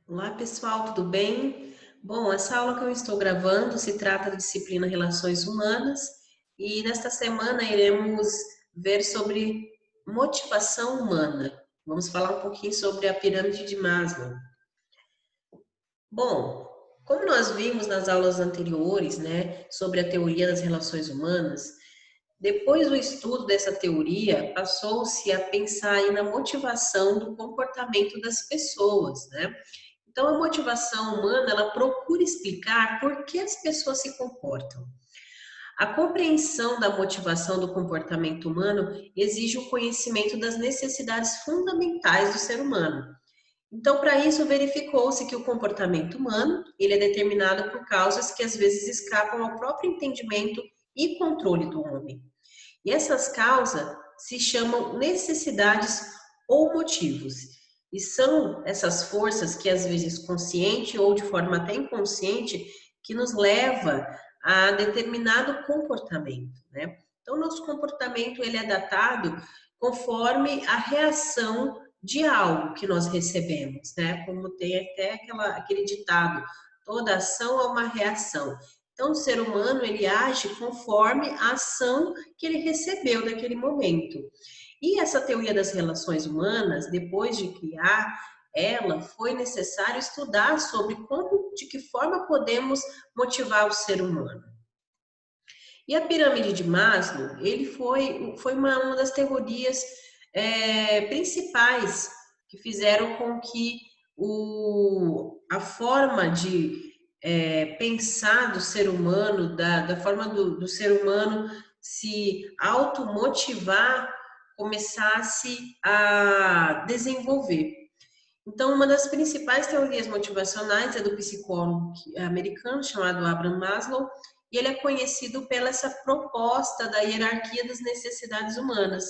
Olá, pessoal, tudo bem? Bom, essa aula que eu estou gravando se trata da disciplina Relações Humanas e nesta semana iremos ver sobre motivação humana. Vamos falar um pouquinho sobre a pirâmide de Maslow. Bom, como nós vimos nas aulas anteriores, né, sobre a teoria das relações humanas, depois do estudo dessa teoria, passou-se a pensar aí na motivação do comportamento das pessoas, né? Então, a motivação humana, ela procura explicar por que as pessoas se comportam. A compreensão da motivação do comportamento humano exige o conhecimento das necessidades fundamentais do ser humano. Então, para isso, verificou-se que o comportamento humano, ele é determinado por causas que às vezes escapam ao próprio entendimento e controle do homem. E essas causas se chamam necessidades ou motivos. E são essas forças que, às vezes consciente ou de forma até inconsciente, que nos leva a determinado comportamento, né? Então, nosso comportamento ele é datado conforme a reação de algo que nós recebemos, né? Como tem até aquele ditado, toda ação é uma reação. Então, o ser humano ele age conforme a ação que ele recebeu naquele momento. E essa teoria das relações humanas, depois de criar ela, foi necessário estudar sobre como, de que forma podemos motivar o ser humano. E a pirâmide de Maslow, ele foi uma das teorias principais que fizeram com que a forma de pensar do ser humano, da forma do ser humano se automotivar, começasse a desenvolver. Então, uma das principais teorias motivacionais é do psicólogo americano chamado Abraham Maslow, e ele é conhecido pela essa proposta da hierarquia das necessidades humanas.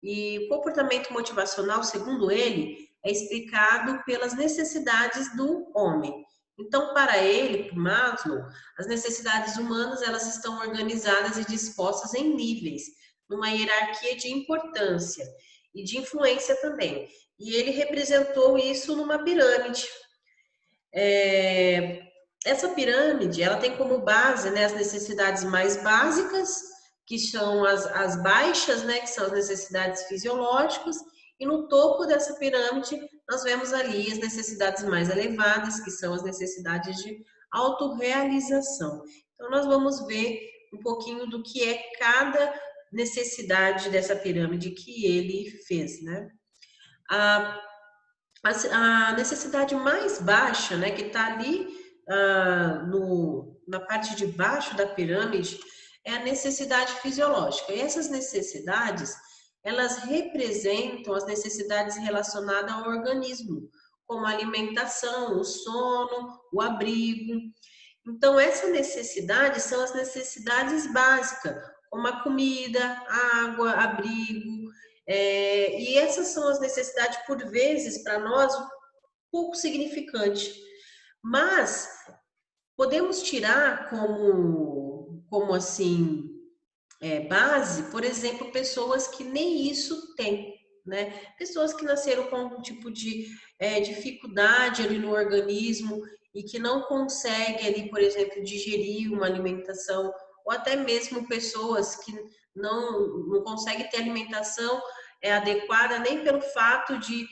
E o comportamento motivacional, segundo ele, é explicado pelas necessidades do homem. Então, para ele, para Maslow, as necessidades humanas elas estão organizadas e dispostas em níveis, numa hierarquia de importância e de influência também. E ele representou isso numa pirâmide. Essa pirâmide, ela tem como base, né, as necessidades mais básicas, que são as baixas, né, que são as necessidades fisiológicas, e no topo dessa pirâmide nós vemos ali as necessidades mais elevadas, que são as necessidades de autorrealização. Então nós vamos ver um pouquinho do que é cada necessidade dessa pirâmide que ele fez, né? A, a necessidade mais baixa, né, que está ali na parte de baixo da pirâmide, é a necessidade fisiológica. E essas necessidades, elas representam as necessidades relacionadas ao organismo, como a alimentação, o sono, o abrigo. Então, essas necessidades são as necessidades básicas, como a comida, água, abrigo, e essas são as necessidades, por vezes, para nós, pouco significante. Mas podemos tirar como assim, base, por exemplo, pessoas que nem isso têm, né? Pessoas que nasceram com algum tipo de dificuldade ali no organismo e que não conseguem ali, por exemplo, digerir uma alimentação, ou até mesmo pessoas que não conseguem ter alimentação adequada nem pelo fato de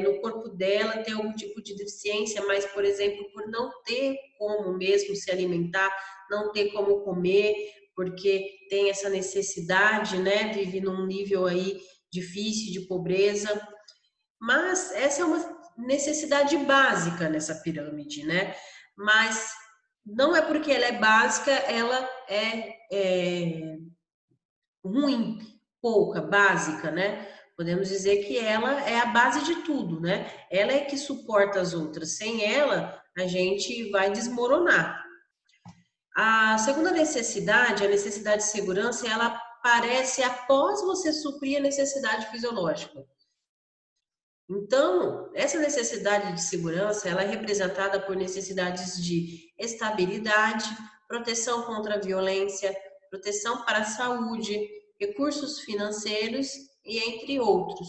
no corpo dela ter algum tipo de deficiência, mas, por exemplo, por não ter como mesmo se alimentar, não ter como comer, porque tem essa necessidade, né? Vive num nível aí difícil de pobreza. Mas essa é uma necessidade básica nessa pirâmide, né? Mas não é porque ela é básica, ela é ruim, pouca, básica, né? Podemos dizer que ela é a base de tudo, né? Ela é que suporta as outras. Sem ela, a gente vai desmoronar. A segunda necessidade, a necessidade de segurança, ela aparece após você suprir a necessidade fisiológica. Então, essa necessidade de segurança, ela é representada por necessidades de estabilidade, proteção contra a violência, proteção para a saúde, recursos financeiros e entre outros.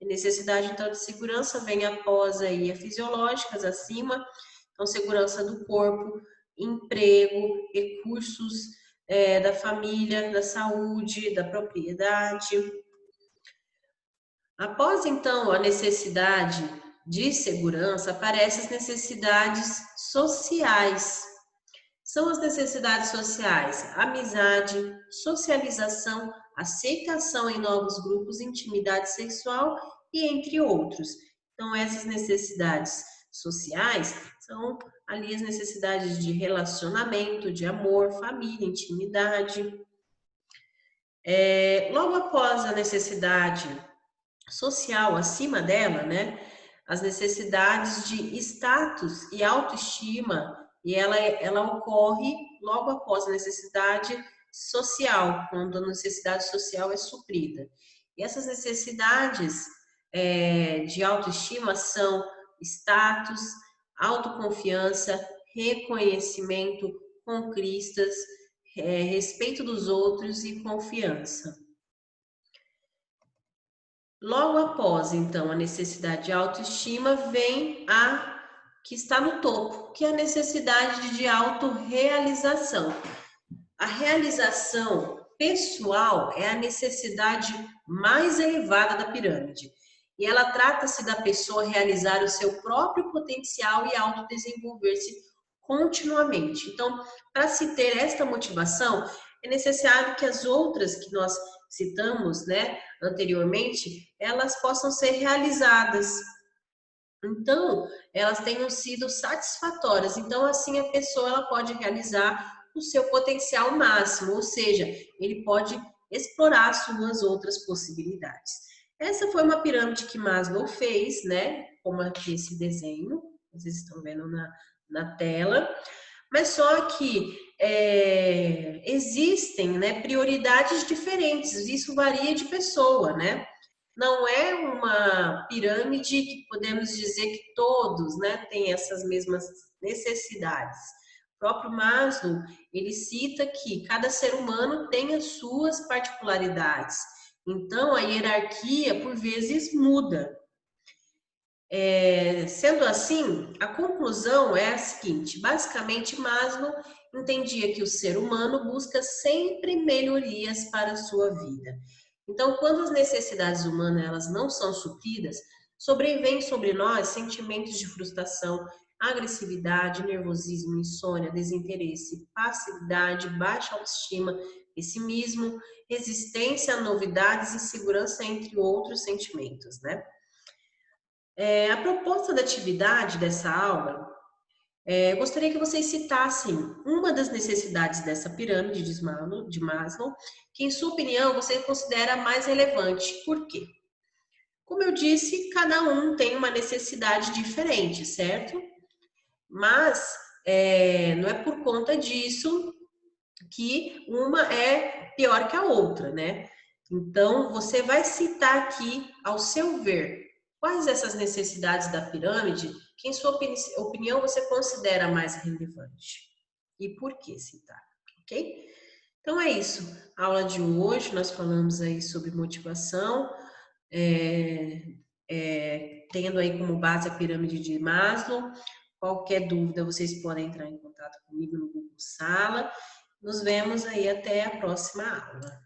A necessidade, então, de segurança vem após aí as fisiológicas, acima, então, segurança do corpo, emprego, recursos da família, da saúde, da propriedade. Após, então, a necessidade de segurança, aparecem as necessidades sociais. São as necessidades sociais: amizade, socialização, aceitação em novos grupos, intimidade sexual e entre outros. Então, essas necessidades sociais são ali as necessidades de relacionamento, de amor, família, intimidade. Logo após a necessidade social, acima dela, né, as necessidades de status e autoestima, e ela ocorre logo após a necessidade social, quando a necessidade social é suprida. E essas necessidades de autoestima são status, autoconfiança, reconhecimento, conquistas, respeito dos outros e confiança. Logo após, então, a necessidade de autoestima, vem a que está no topo, que é a necessidade de autorrealização. A realização pessoal é a necessidade mais elevada da pirâmide. E ela trata-se da pessoa realizar o seu próprio potencial e autodesenvolver-se continuamente. Então, para se ter esta motivação, é necessário que as outras que nós citamos, né, anteriormente, elas possam ser realizadas. Então, elas tenham sido satisfatórias. Então, assim, a pessoa ela pode realizar o seu potencial máximo, ou seja, ele pode explorar suas outras possibilidades. Essa foi uma pirâmide que Maslow fez, né, como aqui esse desenho, vocês estão vendo na tela, mas só que existem, né, prioridades diferentes, isso varia de pessoa, né? Não é uma pirâmide que podemos dizer que todos, né, têm essas mesmas necessidades. O próprio Maslow, ele cita que cada ser humano tem as suas particularidades. Então, a hierarquia, por vezes, muda. Sendo assim, a conclusão é a seguinte: basicamente, Maslow entendia que o ser humano busca sempre melhorias para a sua vida. Então, quando as necessidades humanas elas não são supridas, sobrevêm sobre nós sentimentos de frustração, agressividade, nervosismo, insônia, desinteresse, passividade, baixa autoestima, pessimismo, resistência a novidades, insegurança, entre outros sentimentos, né? A proposta da atividade dessa aula, gostaria que vocês citassem uma das necessidades dessa pirâmide de Maslow, que, em sua opinião, você considera mais relevante. Por quê? Como eu disse, cada um tem uma necessidade diferente, certo? Mas não é por conta disso que uma é pior que a outra, né? Então, você vai citar aqui, ao seu ver, quais essas necessidades da pirâmide que, em sua opinião, você considera mais relevante? E por que citar, ok? Então, é isso. A aula de hoje, nós falamos aí sobre motivação, tendo aí como base a pirâmide de Maslow. Qualquer dúvida, vocês podem entrar em contato comigo no Google Sala. Nos vemos aí até a próxima aula.